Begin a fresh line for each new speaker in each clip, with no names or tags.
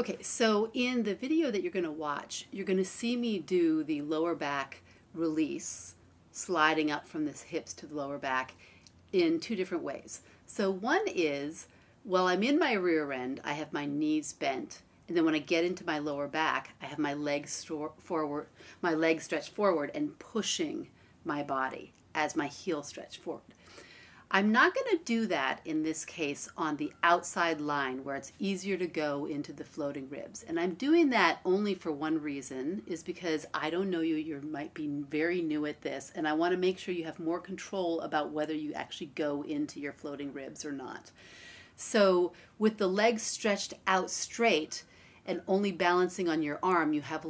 Okay, so in the video that you're going to watch, you're going to see me do the lower back release, sliding up from the hips to the lower back in two different ways. So one is, while I'm in my rear end, I have my knees bent, and then when I get into my lower back, I have my legs forward, my legs stretched forward and pushing my body as my heel stretch forward. I'm not going to do that in this case on the outside line where it's easier to go into the floating ribs. And I'm doing that only for one reason, is because I don't know you, you might be very new at this, and I want to make sure you have more control about whether you actually go into your floating ribs or not. So with the legs stretched out straight and only balancing on your arm, you have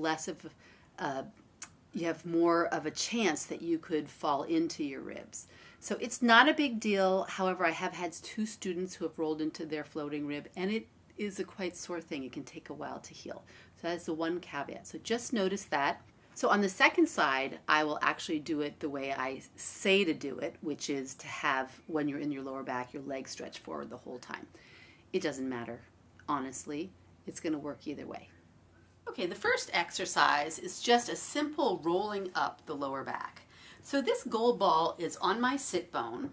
more of a chance that you could fall into your ribs. So it's not a big deal. However, I have had two students who have rolled into their floating rib, and it is a quite sore thing. It can take a while to heal. So that's the one caveat. So just notice that. So on the second side, I will actually do it the way I say to do it, which is to have, when you're in your lower back, your legs stretched forward the whole time. It doesn't matter, honestly. It's going to work either way. Okay, the first exercise is just a simple rolling up the lower back. So this gold ball is on my sit bone,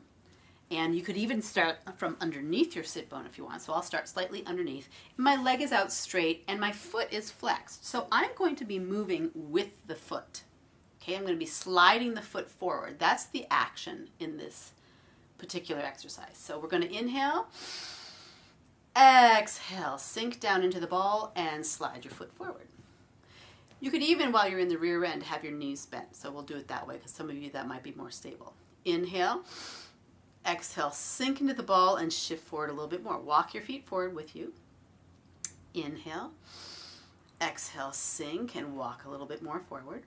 and you could even start from underneath your sit bone if you want. So I'll start slightly underneath. My leg is out straight and my foot is flexed. So I'm going to be moving with the foot. Okay, I'm going to be sliding the foot forward. That's the action in this particular exercise. So we're going to inhale, exhale, sink down into the ball and slide your foot forward. You could even, while you're in the rear end, have your knees bent. So we'll do it that way because some of you that might be more stable. Inhale, exhale, sink into the ball and shift forward a little bit more. Walk your feet forward with you. Inhale, exhale, sink and walk a little bit more forward.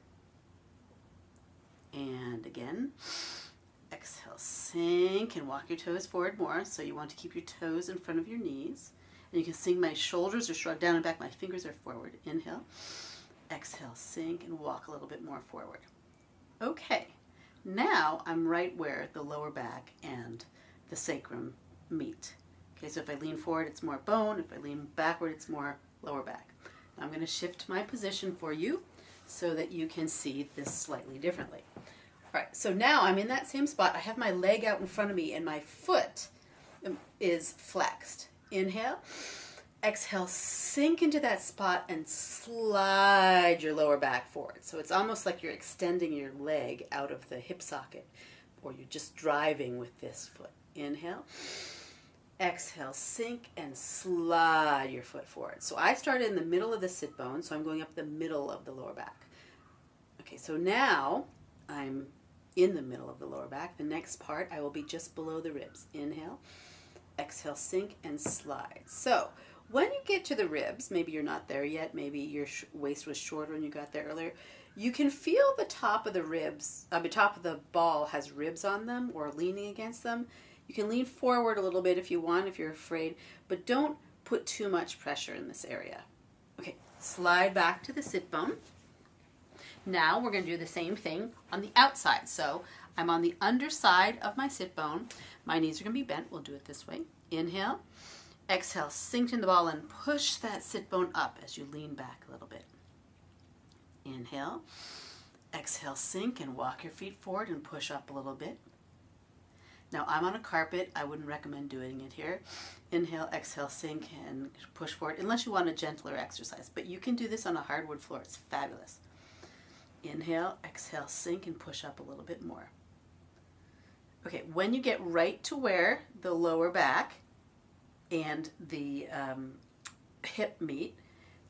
And again, exhale, sink and walk your toes forward more. So you want to keep your toes in front of your knees. And you can see my shoulders are shrugged down and back. My fingers are forward. Inhale. Exhale, sink, and walk a little bit more forward. Okay, now I'm right where the lower back and the sacrum meet. Okay, so if I lean forward, it's more bone. If I lean backward, it's more lower back. Now I'm going to shift my position for you so that you can see this slightly differently. All right, so now I'm in that same spot. I have my leg out in front of me and my foot is flexed. Inhale. Exhale, sink into that spot and slide your lower back forward. So it's almost like you're extending your leg out of the hip socket, or you're just driving with this foot. Inhale, exhale, sink and slide your foot forward. So I started in the middle of the sit bone, so I'm going up the middle of the lower back. Okay, so now I'm in the middle of the lower back. The next part, I will be just below the ribs. Inhale, exhale, sink and slide. So when you get to the ribs, maybe you're not there yet, maybe your waist was shorter when you got there earlier, you can feel the top of the ribs, the top of the ball has ribs on them or leaning against them. You can lean forward a little bit if you want, if you're afraid, but don't put too much pressure in this area. Okay, slide back to the sit bone. Now we're going to do the same thing on the outside. So I'm on the underside of my sit bone. My knees are going to be bent. We'll do it this way. Inhale. Exhale, sink in the ball and push that sit bone up as you lean back a little bit. Inhale, exhale, sink and walk your feet forward and push up a little bit. Now I'm on a carpet. I wouldn't recommend doing it here. Inhale, exhale, sink and push forward unless you want a gentler exercise. But you can do this on a hardwood floor. It's fabulous. Inhale, exhale, sink and push up a little bit more. Okay, when you get right to where the lower back and the hip meet,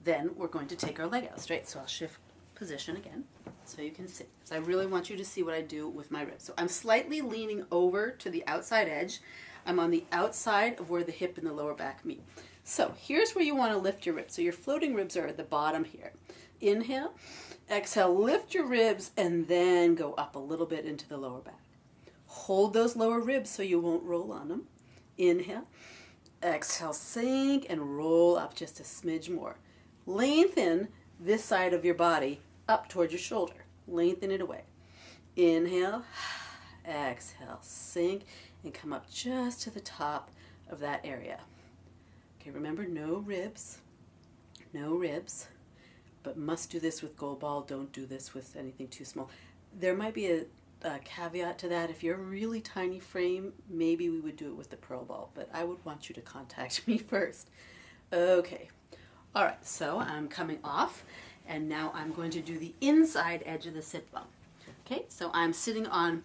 then we're going to take our leg out straight. So I'll shift position again so you can see. So I really want you to see what I do with my ribs. So I'm slightly leaning over to the outside edge. I'm on the outside of where the hip and the lower back meet. So here's where you want to lift your ribs. So your floating ribs are at the bottom here. Inhale, exhale, lift your ribs and then go up a little bit into the lower back. Hold those lower ribs so you won't roll on them. Inhale. Exhale, sink and roll up just a smidge more. Lengthen this side of your body up towards your shoulder. Lengthen it away. Inhale, exhale, sink, and come up just to the top of that area. Okay, remember no ribs, no ribs, but must do this with gold ball. Don't do this with anything too small. There might be a caveat to that. If you're a really tiny frame, maybe we would do it with the pearl ball, but I would want you to contact me first. Okay. All right, so I'm coming off, and now I'm going to do the inside edge of the sit bone. Okay, so I'm sitting on,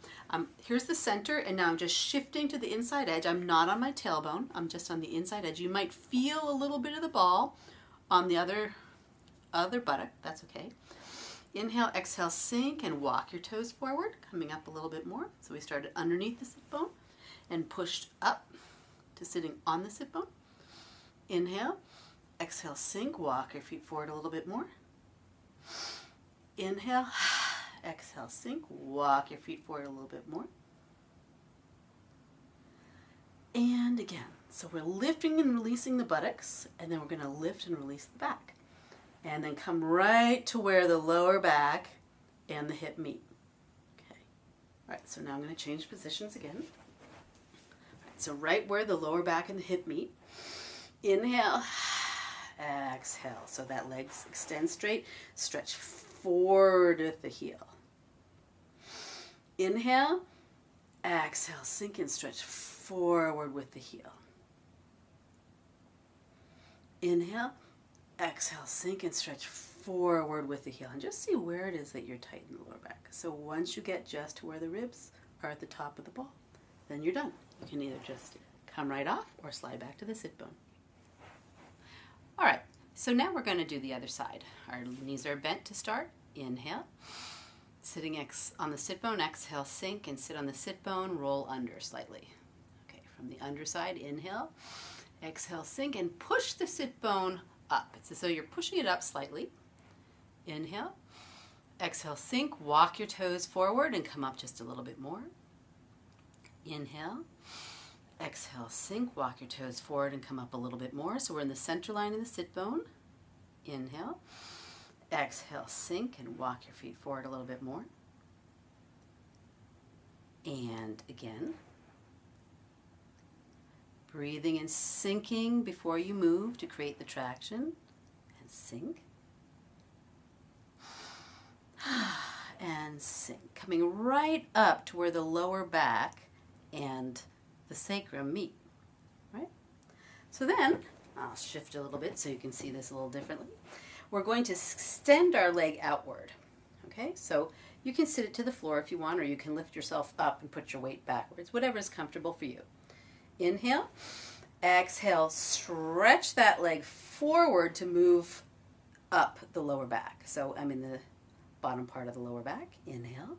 here's the center, and now I'm just shifting to the inside edge. I'm not on my tailbone, I'm just on the inside edge. You might feel a little bit of the ball on the other buttock, that's okay. Inhale, exhale, sink, and walk your toes forward, coming up a little bit more. So we started underneath the sit bone and pushed up to sitting on the sit bone. Inhale, exhale, sink, walk your feet forward a little bit more. Inhale, exhale, sink, walk your feet forward a little bit more. And again, so we're lifting and releasing the buttocks, and then we're going to lift and release the back. And then come right to where the lower back and the hip meet. Okay. All right, so now I'm going to change positions again. All right, so right where the lower back and the hip meet. Inhale, exhale. So that legs extend straight, stretch forward with the heel. Inhale, exhale, sink and stretch forward with the heel. Inhale, exhale, sink and stretch forward with the heel. And just see where it is that you're tight in the lower back. So once you get just to where the ribs are at the top of the ball, then you're done. You can either just come right off or slide back to the sit bone. All right, so now we're going to do the other side. Our knees are bent to start. Inhale. Sitting on the sit bone, exhale, sink, and sit on the sit bone, roll under slightly. Okay, from the underside, inhale, exhale, sink, and push the sit bone up. It's as though you're pushing it up slightly. Inhale, exhale, sink, walk your toes forward and come up just a little bit more. Inhale, exhale, sink, walk your toes forward and come up a little bit more. So we're in the center line of the sit bone. Inhale, exhale, sink, and walk your feet forward a little bit more. And again, breathing and sinking before you move to create the traction. And sink. And sink. Coming right up to where the lower back and the sacrum meet. Right? So then, I'll shift a little bit so you can see this a little differently. We're going to extend our leg outward. Okay? So you can sit it to the floor if you want, or you can lift yourself up and put your weight backwards, whatever is comfortable for you. Inhale, exhale, stretch that leg forward to move up the lower back. So I'm in the bottom part of the lower back. Inhale,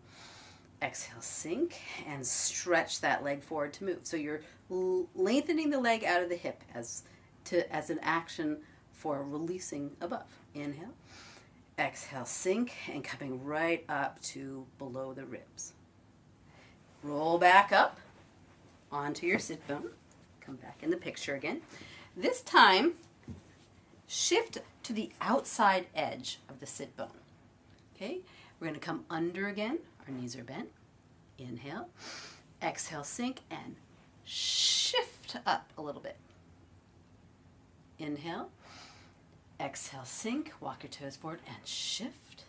exhale, sink, and stretch that leg forward to move. So you're lengthening the leg out of the hip as an action for releasing above. Inhale, exhale, sink, and coming right up to below the ribs. Roll back up onto your sit bone. Come back in the picture again. This time, shift to the outside edge of the sit bone. Okay, we're going to come under again. Our knees are bent. Inhale, exhale, sink, and shift up a little bit. Inhale, exhale, sink, walk your toes forward and shift.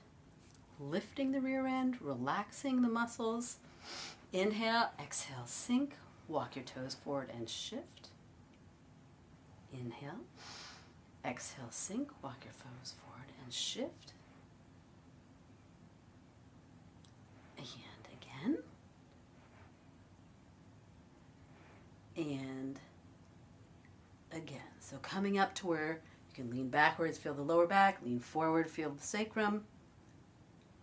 Lifting the rear end, relaxing the muscles. Inhale, exhale, sink, walk your toes forward and shift. Inhale, exhale, sink, walk your toes forward and shift. And again. And again. So coming up to where you can lean backwards, feel the lower back, lean forward, feel the sacrum,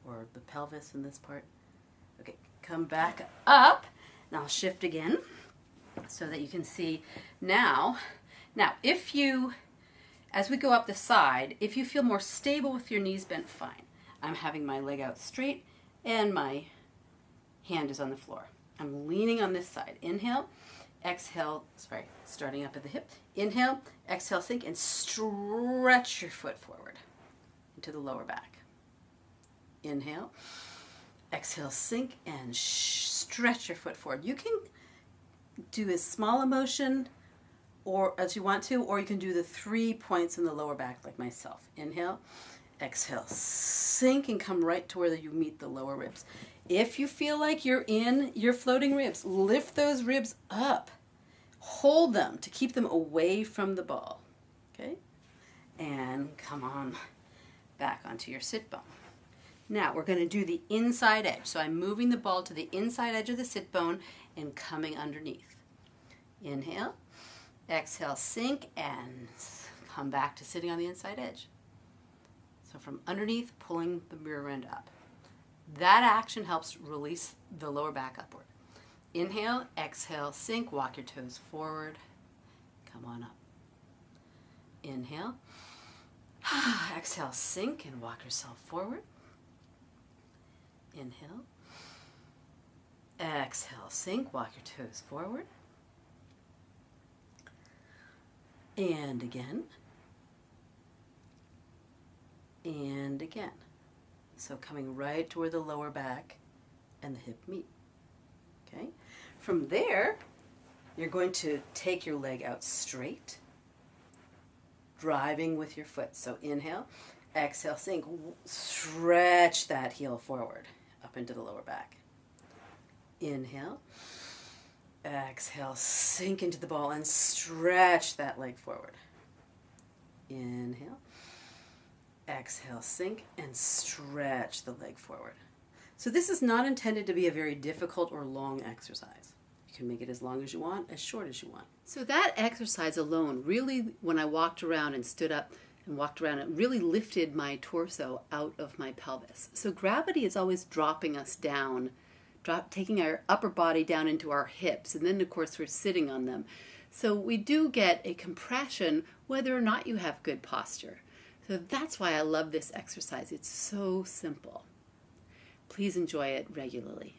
or the pelvis in this part. Okay, come back up, and I'll shift again so that you can see now. Now, if you, as we go up the side, if you feel more stable with your knees bent, fine. I'm having my leg out straight, and my hand is on the floor. I'm leaning on this side. Inhale, exhale, starting up at the hip. Inhale, exhale, sink, and stretch your foot forward into the lower back. Inhale, exhale, sink, and stretch your foot forward. You can do as small a motion or as you want to, or you can do the 3 points in the lower back like myself. Inhale, exhale, sink and come right to where you meet the lower ribs. If you feel like you're in your floating ribs, lift those ribs up. Hold them to keep them away from the ball. Okay? And come on back onto your sit bone. Now we're going to do the inside edge. So I'm moving the ball to the inside edge of the sit bone and coming underneath. Inhale, exhale, sink, and come back to sitting on the inside edge. So from underneath, pulling the rear end up. That action helps release the lower back upward. Inhale, exhale, sink, walk your toes forward, come on up. Inhale, exhale, sink, and walk yourself forward. Inhale, exhale, sink, walk your toes forward. And again. And again. So coming right to where the lower back and the hip meet. Okay? From there, you're going to take your leg out straight, driving with your foot. So inhale, exhale, sink, stretch that heel forward up into the lower back. Inhale, exhale, sink into the ball and stretch that leg forward. Inhale, exhale, sink, and stretch the leg forward. So this is not intended to be a very difficult or long exercise. You can make it as long as you want, as short as you want. So that exercise alone really, when I walked around and stood up and walked around, it really lifted my torso out of my pelvis. So gravity is always dropping us down, taking our upper body down into our hips, and then of course we're sitting on them. So we do get a compression whether or not you have good posture. So that's why I love this exercise. It's so simple. Please enjoy it regularly.